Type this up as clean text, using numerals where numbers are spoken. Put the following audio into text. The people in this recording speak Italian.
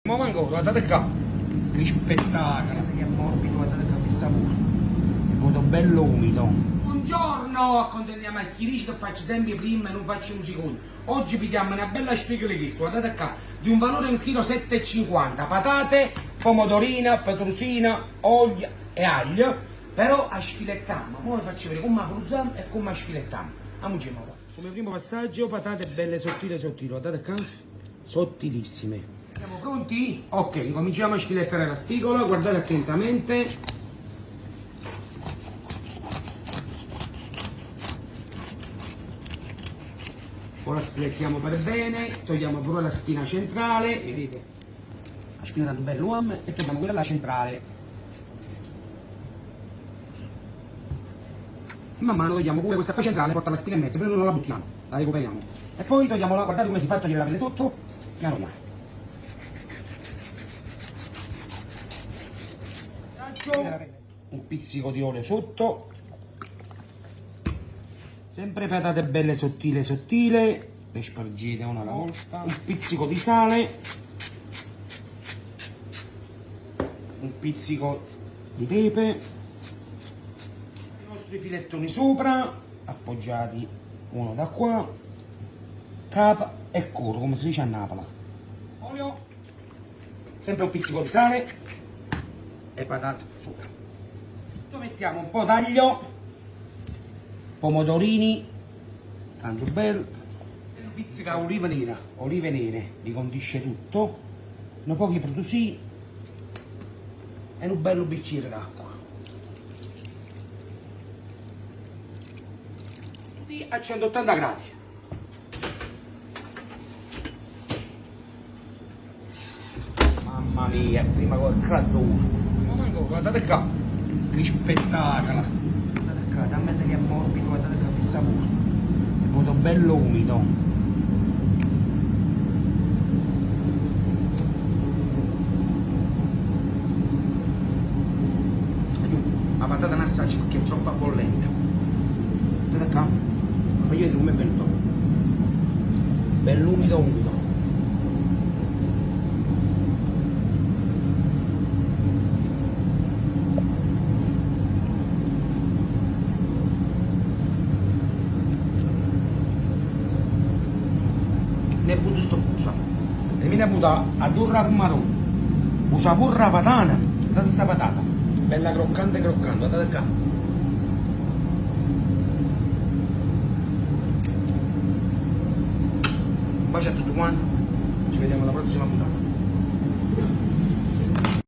Ma manco, guardate qua, che spettacolo, che è morbido, guardate qua che sapore, è molto bello umido. Buongiorno, accontentiamo a chi dice che faccio sempre prima e non faccio un secondo. Oggi pigliamo una bella spigola di questo, guardate qua, di un valore 1,7,50 kg, patate, pomodorina, petrusina, olio e aglio, però a sfilettiamo, ora vi faccio vedere come la produciamo e come la sfilettiamo. Andiamo ora. Come primo passaggio, patate belle sottili, guardate qua, sottilissime. Siamo pronti? Ok, cominciamo a sfilettare la spigola, guardate attentamente. Ora sfilettiamo per bene, togliamo pure la spina centrale, vedete? La spina tanto bella uomo e togliamo quella centrale. E man mano togliamo pure questa qua centrale, porta la spina in mezzo, però non la buttiamo, la recuperiamo. E poi togliamo la, guardate come si fa a togliere la pelle sotto, piano piano. Un pizzico di olio sotto, sempre patate belle sottile, le spargite una alla volta, un pizzico di sale, un pizzico di pepe, i nostri filettoni sopra, appoggiati uno da qua, capa e coro, come si dice a Napoli, olio, sempre un pizzico di sale e patate sopra. Mettiamo un po' d'aglio, pomodorini, tanto bello, una pizzica olive nere, li condisce tutto, un po' di petrusini e un bello bicchiere d'acqua. Tutti a 180 gradi. Mamma mia, prima col caldo. Guardate qua. Che spettacolo, guardate qua, dammi che è morbido, guardate qua che sapore, è molto bello umido. La patata non assaggi perché è troppo bollente. Guardate qua, ma voglio vedere come è venuto, bello umido. Ne butto sto pusa e mi ne butta a durra pomodoro, usa pure patata, guardate sta patata, bella croccante, guardate qua. Un bacio a tutti quanti, ci vediamo alla prossima puntata.